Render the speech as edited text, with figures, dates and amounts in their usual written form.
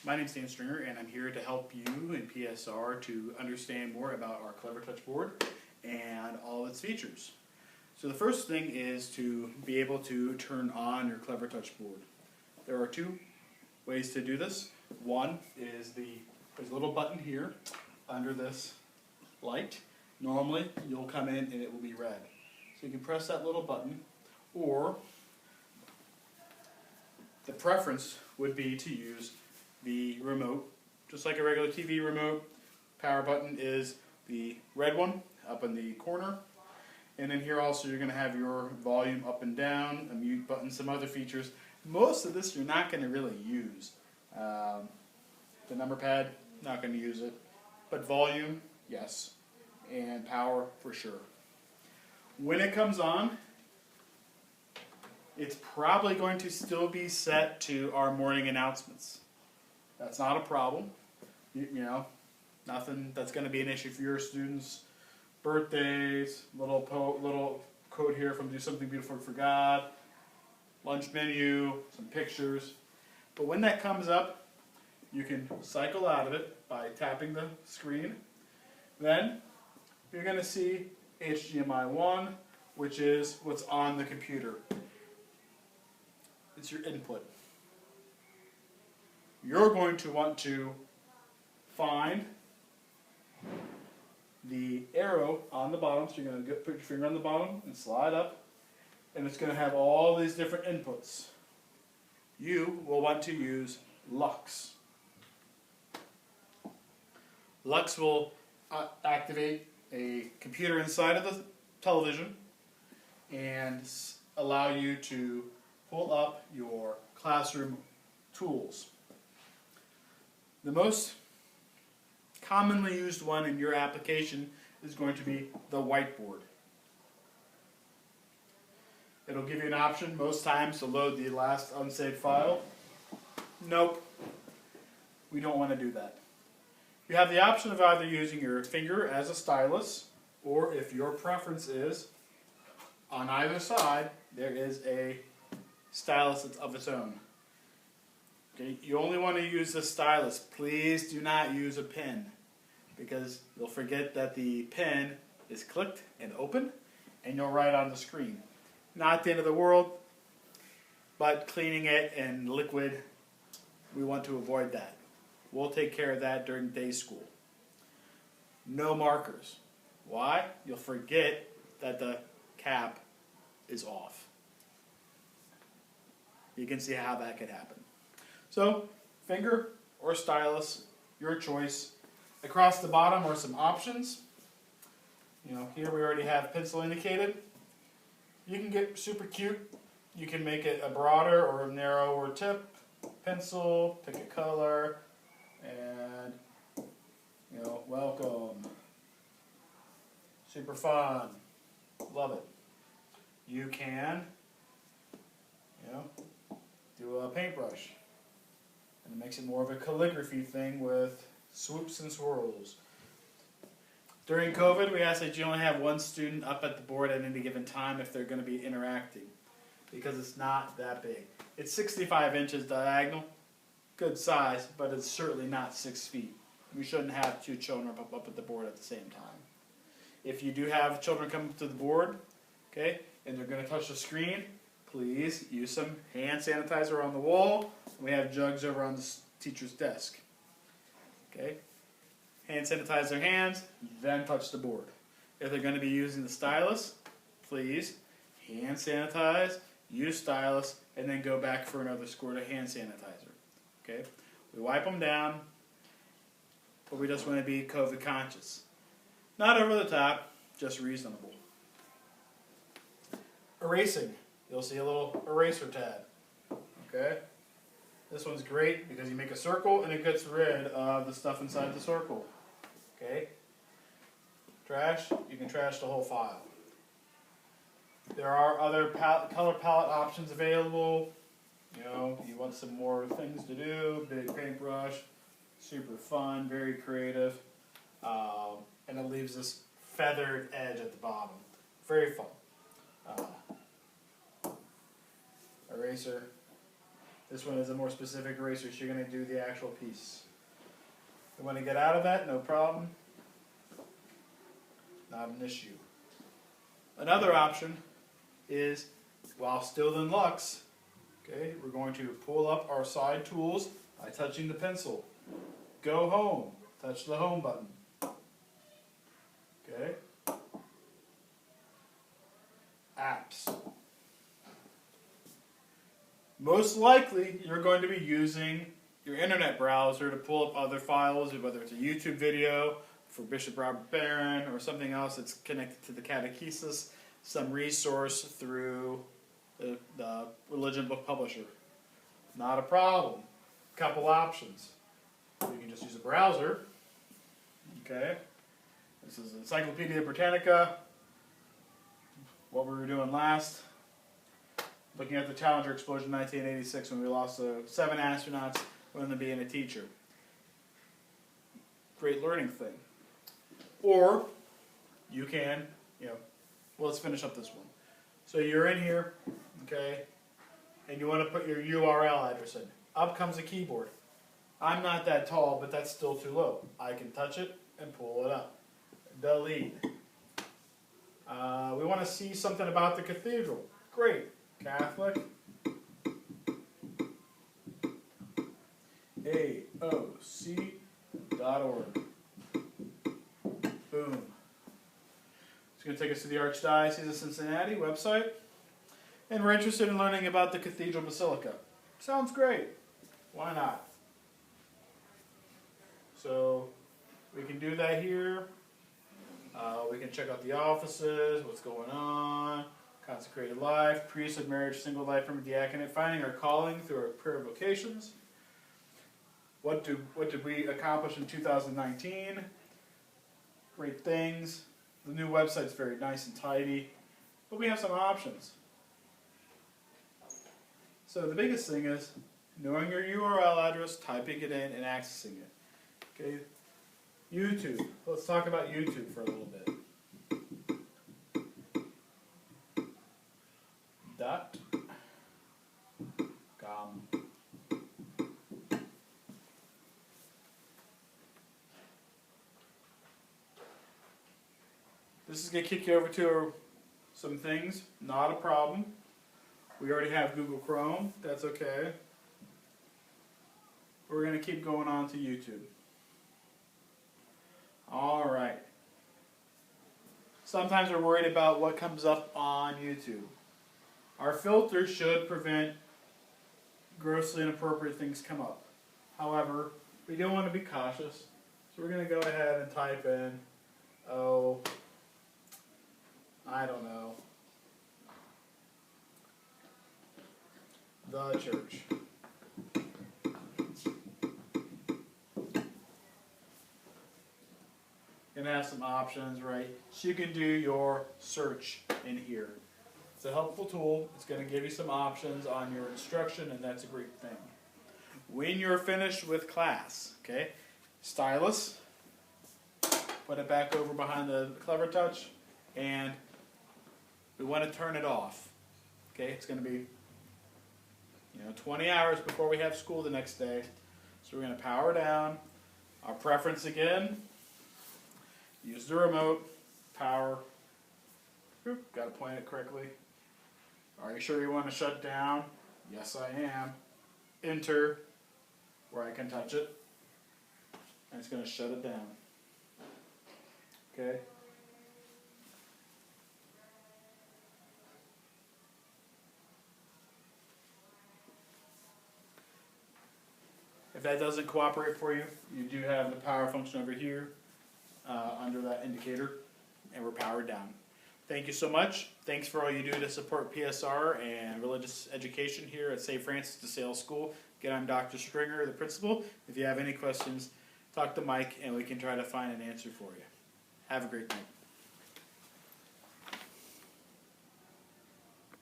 My name's Dan Stringer, and I'm here to help you in PSR to understand more about our Clevertouch board and all of its features. So the first thing is to be able to turn on your Clevertouch board. There are two ways to do this. One is there's a little button here under this light. Normally you'll come in and it will be red. So you can press that little button, or the preference would be to use the remote, just like a regular TV remote. Power button is the red one up in the corner, and then here also you're going to have your volume up and down, a mute button, some other features. Most of this you're not going to really use. The number pad, not going to use it, but volume, yes, and power for sure. When it comes on, it's probably going to still be set to our morning announcements. That's not a problem. You know, nothing that's going to be an issue for your students. Birthdays, little code here from Do Something Beautiful for God, lunch menu, some pictures. But when that comes up, you can cycle out of it by tapping the screen. Then you're going to see HDMI 1, which is what's on the computer. It's your input. You're going to want to find the arrow on the bottom, so you're going to put your finger on the bottom and slide up, and it's going to have all these different inputs. You will want to use Lux. Lux will activate a computer inside of the television and allow you to pull up your classroom tools. The most commonly used one in your application is going to be the whiteboard. It'll give you an option most times to load the last unsaved file. Nope, we don't want to do that. You have the option of either using your finger as a stylus, or if your preference is, on either side there is a stylus that's of its own. Okay, you only want to use the stylus. Please do not use a pen, because you'll forget that the pen is clicked and open, and you'll write on the screen. Not the end of the world, but cleaning it and liquid, we want to avoid that. We'll take care of that during day school. No markers. Why? You'll forget that the cap is off. You can see how that could happen. So, finger or stylus, your choice. Across the bottom are some options. You know, here we already have pencil indicated. You can get super cute. You can make it a broader or a narrower tip. Pencil, pick a color, and, you know, welcome. Super fun. Love it. You can, you know, do a paintbrush. And it makes it more of a calligraphy thing with swoops and swirls. During COVID, we asked that you only have one student up at the board at any given time if they're going to be interacting, because it's not that big. It's 65 inches diagonal, good size, but it's certainly not 6 feet. We shouldn't have two children up at the board at the same time. If you do have children come to the board, okay, and they're going to touch the screen, please use some hand sanitizer on the wall. We have jugs over on the teacher's desk. Okay? Hand sanitize their hands, then touch the board. If they're going to be using the stylus, please hand sanitize, use stylus, and then go back for another squirt of hand sanitizer. Okay? We wipe them down, but we just want to be COVID conscious. Not over the top, just reasonable. Erasing. You'll see a little eraser tab. Okay? This one's great because you make a circle and it gets rid of the stuff inside the circle. Okay? Trash, you can trash the whole file. There are other color palette options available. You know, you want some more things to do. Big paintbrush, super fun, very creative. And it leaves this feathered edge at the bottom. Very fun. Eraser. This one is a more specific eraser, so you're going to do the actual piece. You want to get out of that, no problem. Not an issue. Another option is, while still in Lux, okay, we're going to pull up our side tools by touching the pencil. Go home. Touch the home button. Okay. Apps. Most likely, you're going to be using your internet browser to pull up other files, whether it's a YouTube video for Bishop Robert Barron or something else that's connected to the catechesis, some resource through the religion book publisher. Not a problem. Couple options. You can just use a browser. Okay. This is Encyclopedia Britannica. What we were doing last. Looking at the Challenger explosion in 1986 when we lost 7 astronauts when them being a teacher. Great learning thing. Or you can, well, let's finish up this one. So you're in here, okay, and you want to put your URL address in. Up comes a keyboard. I'm not that tall, but that's still too low. I can touch it and pull it up. Delete. We want to see something about the cathedral. Great. Catholic. AOC.org. Boom. It's going to take us to the Archdiocese of Cincinnati website. And we're interested in learning about the Cathedral Basilica. Sounds great. Why not? So we can do that here. We can check out the offices, what's going on, consecrated life, priesthood, marriage, single life from diaconate, finding our calling through our prayer vocations. What did we accomplish in 2019? Great things. The new website's very nice and tidy, but we have some options. So the biggest thing is knowing your URL address, typing it in, and accessing it. Okay. YouTube. Let's talk about YouTube for a little bit. .com. This is going to kick you over to some things. Not a problem. We already have Google Chrome. That's okay. We're going to keep going on to YouTube. Alright. Sometimes we're worried about what comes up on YouTube. Our filter should prevent grossly inappropriate things come up. However, we do want to be cautious. So we're going to go ahead and type in, I don't know, the church. Going to have some options, right? So you can do your search in here. It's a helpful tool. It's going to give you some options on your instruction, and that's a great thing. When you're finished with class, okay, stylus, put it back over behind the Clevertouch, and we want to turn it off. Okay, it's going to be 20 hours before we have school the next day. So we're going to power down. Our preference again, use the remote, power. Got to point it correctly. Are you sure you want to shut down? Yes, I am. Enter, where I can touch it. And it's going to shut it down. Okay. If that doesn't cooperate for you, you do have the power function over here under that indicator, and we're powered down. Thank you so much. Thanks for all you do to support PSR and religious education here at St. Francis de Sales School. Again, I'm Dr. Stringer, the principal. If you have any questions, talk to Mike, and we can try to find an answer for you. Have a great night.